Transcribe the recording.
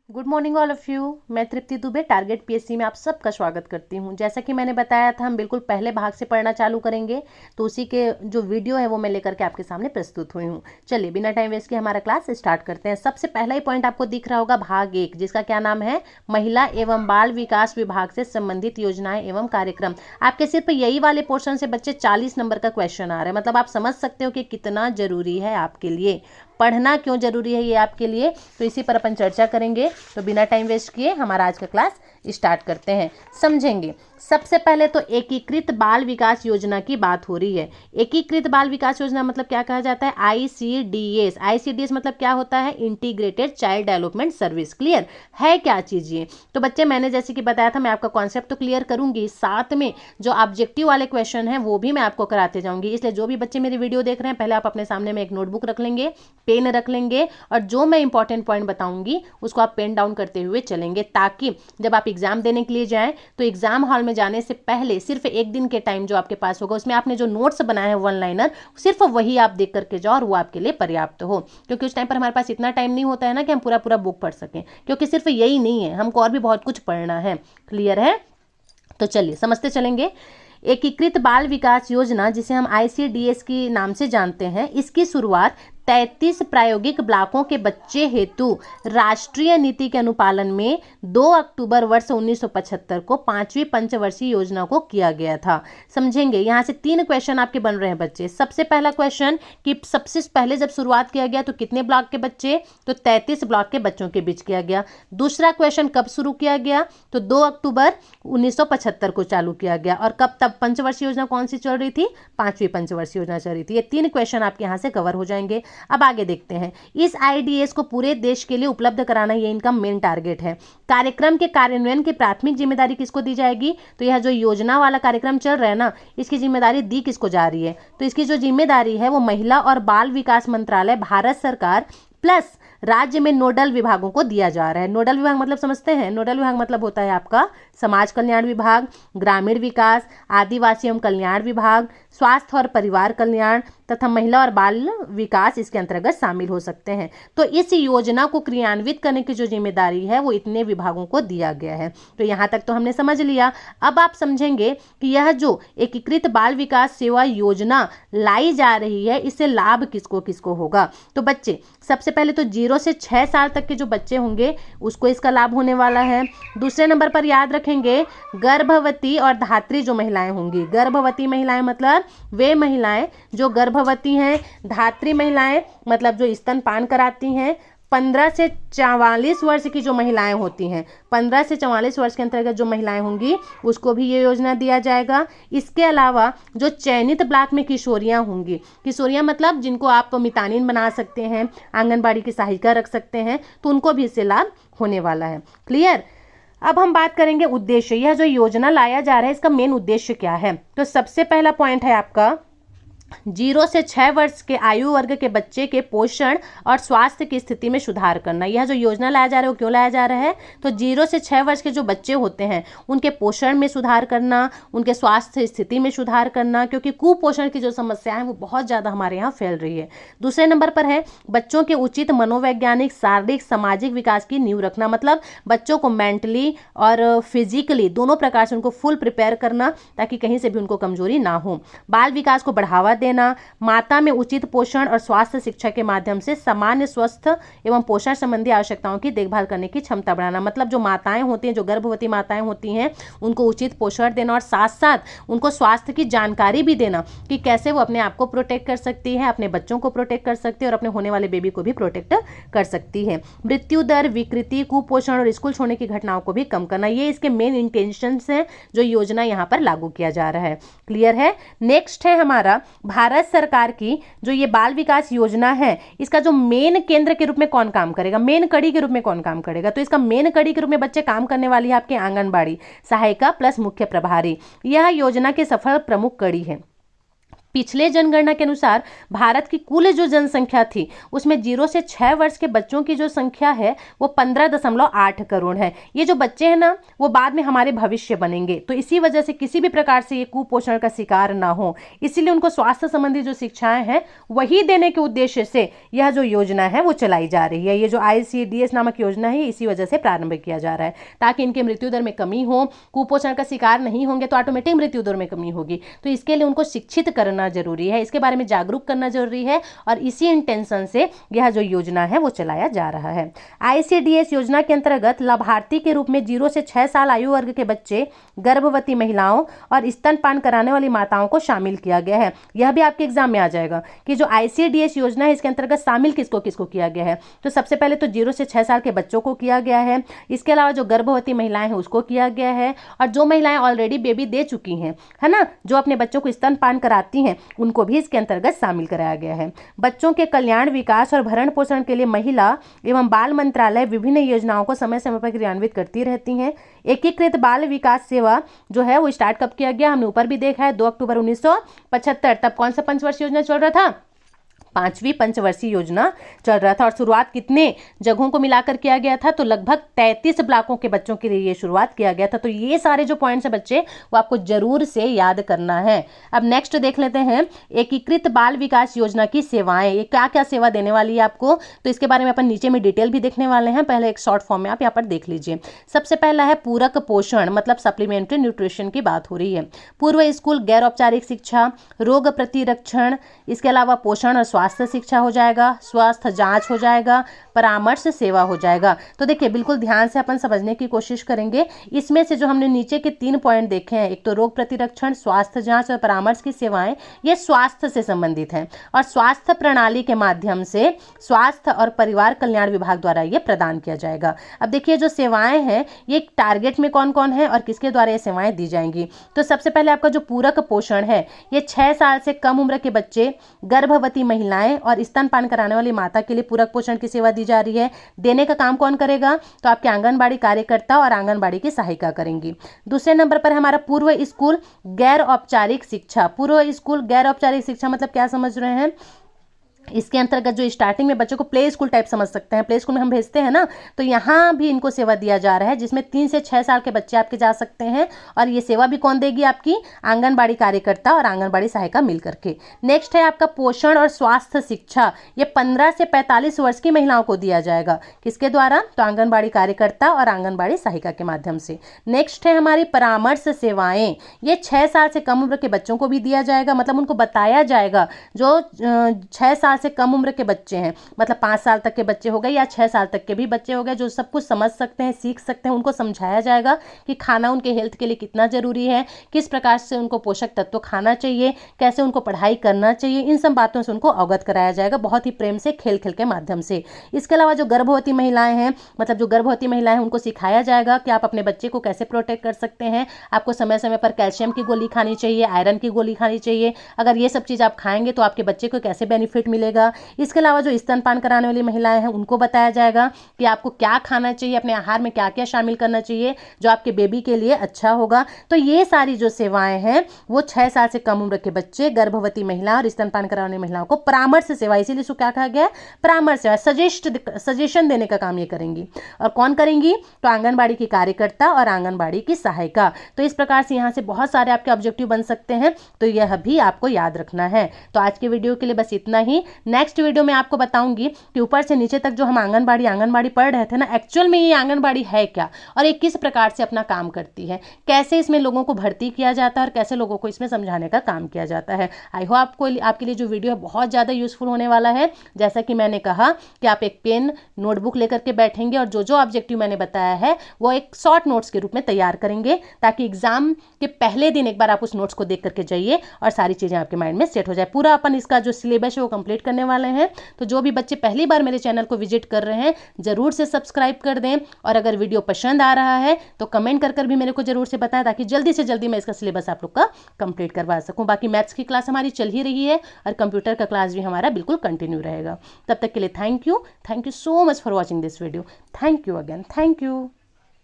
Good morning all of you. मैं तृप्ति Dubey target PSC में आप सबका स्वागत करती हूं। जैसा कि मैंने बताया था, हम बिल्कुल पहले भाग से पढ़ना चालू करेंगे, तो उसी के जो वीडियो है वो मैं लेकर के आपके सामने प्रस्तुत हुई हूं। चलिए बिना टाइम वेस्ट किए हमारा क्लास स्टार्ट करते हैं। सबसे पहला ही पॉइंट आपको दिख रहा होगा भाग 1, जिसका क्या नाम है, महिला एवं बाल विकास विभाग से संबंधित योजनाएं एवं कार्यक्रम। आपके सिर्फ यही वाले पोर्शन से बच्चे 40 नंबर का क्वेश्चन आ रहा है। मतलब आप समझ सकते हो कि कितना जरूरी है आपके लिए, पढ़ना क्यों जरूरी है ये आपके लिए। तो इसी पर अपन चर्चा करेंगे। तो बिना टाइम वेस्ट किए हमारा आज का क्लास स्टार्ट करते हैं, समझेंगे। सबसे पहले तो एकीकृत बाल विकास योजना की बात हो रही है। एकीकृत बाल विकास योजना मतलब क्या कहा जाता है, आईसीडीएस। आईसीडीएस मतलब क्या होता है, integrated child development service. Clear है क्या चीज ये? तो बच्चे मैंने जैसे कि बताया था, मैं आपका कॉन्सेप्ट तो क्लियर करूंगी, साथ में जो ऑब्जेक्टिव वाले क्वेश्चन है वो भी मैं आपको कराते जाऊंगी। इसलिए जो भी बच्चे मेरी वीडियो देख रहे हैं, पहले आप अपने सामने में एक नोटबुक रख लेंगे, पेन रख लेंगे, और जो मैं इंपॉर्टेंट पॉइंट बताऊंगी उसको आप पेन डाउन करते हुए चलेंगे, ताकि जब आप एग्जाम देने के लिए जाएं तो एग्जाम हॉल में जाने से पहले सिर्फ एक दिन के टाइम जो आपके पास होगा, उसमें आपने जो नोट्स बनाए हैं वन लाइनर, सिर्फ वही आप देख करके जाओ और वो आपके लिए पर्याप्त हो। क्योंकि उस टाइम पर हमारे पास इतना टाइम नहीं होता है ना कि हम पूरा पूरा बुक पढ़ सकें, क्योंकि सिर्फ यही नहीं है, हमको और भी बहुत कुछ पढ़ना है। क्लियर है? तो चलिए समझते चलेंगे। एकीकृत बाल विकास योजना, जिसे हम आईसीडीएस के नाम से जानते हैं, इसकी शुरुआत 33 प्रायोगिक ब्लॉकों के बच्चे हेतु राष्ट्रीय नीति के अनुपालन में 2 अक्टूबर वर्ष 1975 को 5वीं पंचवर्षीय योजना को किया गया था। समझेंगे। यहाँ से 3 क्वेश्चन आपके बन रहे हैं बच्चे। सबसे पहला क्वेश्चन कि सबसे पहले जब शुरुआत किया गया तो कितने ब्लॉक के बच्चे, तो 33 ब्लॉक के बच्चों के बीच किया गया। दूसरा क्वेश्चन कब शुरू किया गया, तो 2 अक्टूबर 1975 को चालू किया गया। और कब, तब पंचवर्षीय योजना कौन सी चल रही थी, 5वीं पंचवर्षीय योजना चल रही थी। ये 3 क्वेश्चन आपके यहाँ से कवर हो जाएंगे। अब आगे देखते हैं। इस आईडीएस को पूरे देश के लिए उपलब्ध कराना ये इनका मेन टारगेट है। कार्यक्रम के कार्यान्वयन की प्राथमिक जिम्मेदारी किसको दी जाएगी, तो यह जो योजना वाला कार्यक्रम चल रहा है ना, इसकी जिम्मेदारी दी किसको जा रही है, तो इसकी जो जिम्मेदारी है वो महिला और बाल विकास मंत्रालय, भारत सरकार प्लस राज्य में नोडल विभागों को दिया जा रहा है। नोडल विभाग मतलब समझते हैं, नोडल विभाग मतलब होता है आपका समाज कल्याण विभाग, ग्रामीण विकास, आदिवासी एवं कल्याण विभाग, स्वास्थ्य और परिवार कल्याण तथा महिला और बाल विकास इसके अंतर्गत शामिल हो सकते हैं। तो इस योजना को क्रियान्वित करने की जो जिम्मेदारी है वो इतने विभागों को दिया गया है। तो यहाँ तक तो हमने समझ लिया। अब आप समझेंगे कि यह जो एकीकृत बाल विकास सेवा योजना लाई जा रही है, इससे लाभ किसको किसको होगा। तो बच्चे सबसे पहले तो 0 से 6 साल तक के जो बच्चे होंगे उसको इसका लाभ होने वाला है। दूसरे नंबर पर याद रखेंगे, गर्भवती और धात्री जो महिलाएं होंगी, गर्भवती महिलाएं मतलब वे महिलाएं जो गर्भवती हैं, धात्री महिलाएं मतलब जो स्तनपान कराती हैं, 15 से 44 वर्ष की जो महिलाएं होती हैं, 15 से 44 वर्ष के अंतर्गत जो महिलाएं होंगी उसको भी ये योजना दिया जाएगा। इसके अलावा जो चयनित ब्लॉक में किशोरियां होंगी, किशोरियां मतलब जिनको आप मितानिन बना सकते हैं, आंगनबाड़ी की सहायिका रख सकते हैं, तो उनको भी इससे लाभ होने वाला है। क्लियर? अब हम बात करेंगे उद्देश्य। यह जो योजना लाया जा रहा है इसका मेन उद्देश्य क्या है, तो सबसे पहला पॉइंट है आपका 0 से 6 वर्ष के आयु वर्ग के बच्चे के पोषण और स्वास्थ्य की स्थिति में सुधार करना। यह जो योजना लाया जा रहा है वो क्यों लाया जा रहा है, तो 0 से 6 वर्ष के जो बच्चे होते हैं उनके पोषण में सुधार करना, उनके स्वास्थ्य स्थिति में सुधार करना, क्योंकि कुपोषण की जो समस्या है वो बहुत ज़्यादा हमारे यहाँ फैल रही है। दूसरे नंबर पर है बच्चों के उचित मनोवैज्ञानिक, शारीरिक, सामाजिक विकास की नींव रखना। मतलब बच्चों को मेंटली और फिजिकली दोनों प्रकार से उनको फुल प्रिपेयर करना, ताकि कहीं से भी उनको कमजोरी ना हो। बाल विकास को बढ़ावा देना, माता में उचित पोषण और स्वास्थ्य शिक्षा के माध्यम से सामान्य स्वस्थ एवं पोषण संबंधी आवश्यकताओं की देखभाल करने की क्षमता बढ़ाना। मतलब जो माताएं होती हैं, जो गर्भवती माताएं होती हैं, उनको उचित पोषण देना और साथ साथ उनको स्वास्थ्य की जानकारी भी देना कि कैसे वो अपने आप को प्रोटेक्ट कर सकती है, अपने बच्चों को प्रोटेक्ट कर सकती है और अपने होने वाले बेबी को भी प्रोटेक्ट कर सकती है। मृत्यु दर, विकृति, कुपोषण और स्कूल छोड़ने की घटनाओं को भी कम करना, ये इसके मेन इंटेंशंस हैं जो योजना यहाँ पर लागू किया जा रहा है। क्लियर है? नेक्स्ट है हमारा भारत सरकार की जो ये बाल विकास योजना है, इसका जो मेन केंद्र के रूप में कौन काम करेगा, मेन कड़ी के रूप में कौन काम करेगा, तो इसका मेन कड़ी के रूप में बच्चे काम करने वाली है आपके आंगनबाड़ी सहायिका प्लस मुख्य प्रभारी। यह योजना के सफल प्रमुख कड़ी है। पिछले जनगणना के अनुसार भारत की कुल जो जनसंख्या थी उसमें 0 से 6 वर्ष के बच्चों की जो संख्या है वो 15.8 करोड़ है। ये जो बच्चे हैं ना वो बाद में हमारे भविष्य बनेंगे, तो इसी वजह से किसी भी प्रकार से ये कुपोषण का शिकार ना हो, इसीलिए उनको स्वास्थ्य संबंधी जो शिक्षाएं हैं वही देने के उद्देश्य से यह जो योजना है वो चलाई जा रही है। ये जो ICDS नामक योजना है इसी वजह से प्रारंभ किया जा रहा है, ताकि इनके मृत्यु दर में कमी हो। कुपोषण का शिकार नहीं होंगे तो ऑटोमेटिक मृत्यु दर में कमी होगी, तो इसके लिए उनको शिक्षित करना जरूरी है, इसके बारे में जागरूक करना जरूरी है, और इसी इंटेंशन से यह जो योजना है वो चलाया जा रहा है। ICDS योजना के अंतर्गत लाभार्थी के रूप में 0 से 6 साल आयु वर्ग के बच्चे, गर्भवती महिलाओं और स्तनपान कराने वाली माताओं को शामिल किया गया है। यह भी आपके एग्जाम में आ जाएगा कि जो ICDS योजना है इसके अंतर्गत शामिल किसको किसको किया गया है। तो सबसे पहले तो 0 से 6 साल के बच्चों को किया गया है, इसके अलावा जो गर्भवती महिलाएं हैं उसको किया गया है, और जो महिलाएं ऑलरेडी बेबी दे चुकी हैं, है ना, जो अपने बच्चों को स्तनपान कराती हैं, उनको भी इसके अंतर्गत शामिल कराया गया है। बच्चों के कल्याण, विकास और भरण पोषण के लिए महिला एवं बाल मंत्रालय विभिन्न योजनाओं को समय समय पर क्रियान्वित करती रहती हैं। एकीकृत बाल विकास सेवा जो है वो स्टार्ट कब किया गया, हमने ऊपर भी देखा है, 2 अक्टूबर 1975। तब कौन सा पंचवर्षीय योजना चल रहा था, 5वीं पंचवर्षीय योजना चल रहा था, और शुरुआत कितने जगहों को मिलाकर किया गया था, तो लगभग 33 ब्लॉकों के बच्चों के लिए ये शुरुआत किया गया था। तो ये सारे जो पॉइंट्स हैं बच्चे वो आपको जरूर से याद करना है। अब नेक्स्ट देख लेते हैं एकीकृत बाल विकास योजना की सेवाएं, ये क्या क्या सेवा देने वाली है आपको, तो इसके बारे में अपन नीचे में डिटेल भी देखने वाले हैं। पहले एक शॉर्ट फॉर्म में आप यहाँ पर देख लीजिए। सबसे पहला है पूरक पोषण, मतलब सप्लीमेंट्री न्यूट्रिशन की बात हो रही है। पूर्व स्कूल गैर औपचारिक शिक्षा, रोग प्रतिरक्षण, इसके अलावा पोषण और स्वास्थ्य शिक्षा हो जाएगा, स्वास्थ्य जांच हो जाएगा, परामर्श सेवा हो जाएगा। तो देखिए बिल्कुल ध्यान से अपन समझने की कोशिश करेंगे। इसमें से जो हमने नीचे के 3 पॉइंट देखे हैं, एक तो रोग प्रतिरक्षण, स्वास्थ्य जांच और परामर्श की सेवाएं, ये स्वास्थ्य से संबंधित हैं, और स्वास्थ्य प्रणाली के माध्यम से स्वास्थ्य और परिवार कल्याण विभाग द्वारा ये प्रदान किया जाएगा। अब देखिए जो सेवाएं हैं ये टारगेट में कौन कौन है और किसके द्वारा ये सेवाएं दी जाएंगी। तो सबसे पहले आपका जो पूरक पोषण है, ये 6 साल से कम उम्र के बच्चे, गर्भवती महिलाएं और स्तनपान कराने वाली माता के लिए पूरक पोषण की सेवा दी जा रही है। देने का काम कौन करेगा, तो आपके आंगनबाड़ी कार्यकर्ता और आंगनबाड़ी की सहायिका करेंगी। दूसरे नंबर पर हमारा पूर्व स्कूल गैर औपचारिक शिक्षा। पूर्व स्कूल गैर औपचारिक शिक्षा मतलब क्या समझ रहे हैं, इसके अंतर्गत जो स्टार्टिंग में बच्चों को प्ले स्कूल टाइप समझ सकते हैं, प्ले स्कूल में हम भेजते हैं ना, तो यहाँ भी इनको सेवा दिया जा रहा है, जिसमें 3 से 6 साल के बच्चे आपके जा सकते हैं, और ये सेवा भी कौन देगी, आपकी आंगनबाड़ी कार्यकर्ता और आंगनबाड़ी सहायिका मिलकर के। नेक्स्ट है आपका पोषण और स्वास्थ्य शिक्षा, ये 15 से 45 वर्ष की महिलाओं को दिया जाएगा, किसके द्वारा, तो आंगनबाड़ी कार्यकर्ता और आंगनबाड़ी सहायिका के माध्यम से। नेक्स्ट है हमारी परामर्श सेवाएं, ये 6 साल से कम उम्र के बच्चों को भी दिया जाएगा, मतलब उनको बताया जाएगा, जो 6 साल से कम उम्र के बच्चे हैं, मतलब 5 साल तक के बच्चे हो गए या 6 साल तक के भी बच्चे हो गए, जो सब कुछ समझ सकते हैं, सीख सकते हैं, उनको समझाया जाएगा कि खाना उनके हेल्थ के लिए कितना जरूरी है, किस प्रकार से उनको पोषक तत्व खाना चाहिए, कैसे उनको पढ़ाई करना चाहिए, इन सब बातों से उनको अवगत कराया जाएगा, बहुत ही प्रेम से, खेल खेल के माध्यम से। इसके अलावा जो गर्भवती महिलाएं हैं, मतलब जो गर्भवती महिलाएं हैं उनको सिखाया जाएगा कि आप अपने बच्चे को कैसे प्रोटेक्ट कर सकते हैं, आपको समय समय पर कैल्शियम की गोली खानी चाहिए, आयरन की गोली खानी चाहिए, अगर ये सब चीज़ आप खाएंगे तो आपके बच्चे को कैसे बेनिफिट मिलेगा। इसके अलावा जो स्तनपान कराने वाली महिलाएं हैं उनको बताया जाएगा कि आपको क्या खाना चाहिए, अपने आहार में क्या क्या शामिल करना चाहिए जो आपके बेबी के लिए अच्छा होगा। तो ये सारी जो सेवाएं हैं वो 6 साल से कम उम्र के बच्चे, गर्भवती महिला और स्तनपान कराने वाली महिलाओं को परामर्श सेवा, इसीलिए इसको क्या कहा गया, परामर्श सेवा, सजेशन देने का काम ये करेंगी। और कौन करेंगी, तो आंगनबाड़ी की कार्यकर्ता और आंगनबाड़ी की सहायिका। तो इस प्रकार से यहाँ से बहुत सारे आपके ऑब्जेक्टिव बन सकते हैं, तो यह भी आपको याद रखना है। तो आज के वीडियो के लिए बस इतना ही। नेक्स्ट वीडियो में आपको बताऊंगी कि ऊपर से नीचे तक जो हम आंगनबाड़ी पढ़ रहे थे ना, एक्चुअल में ये आंगनबाड़ी है क्या और ये किस प्रकार से अपना काम करती है, कैसे इसमें लोगों को भर्ती किया जाता है और कैसे लोगों को इसमें समझाने का काम किया जाता है। आई होप आपके लिए जो वीडियो है बहुत ज़्यादा यूजफुल होने वाला है। जैसा कि मैंने कहा कि आप एक पेन नोटबुक लेकर के बैठेंगे और जो जो ऑब्जेक्टिव मैंने बताया है वो एक शॉर्ट नोट्स के रूप में तैयार करेंगे, ताकि एग्जाम के पहले दिन एक बार आप उस नोट्स को देख करके जाइए और सारी चीज़ें आपके माइंड में सेट हो जाए। पूरा अपन इसका जो सिलेबस है वो कंप्लीट करने वाले हैं। तो जो भी बच्चे पहली बार मेरे चैनल को विजिट कर रहे हैं जरूर से सब्सक्राइब कर दें, और अगर वीडियो पसंद आ रहा है तो कमेंट कर भी मेरे को जरूर से बताएं, ताकि जल्दी से जल्दी मैं इसका सिलेबस आप लोग का कंप्लीट करवा सकूं। बाकी मैथ्स की क्लास हमारी चल ही रही है और कंप्यूटर का क्लास भी हमारा बिल्कुल कंटिन्यू रहेगा। तब तक के लिए thank you so much for watching this video. Thank you again, thank you.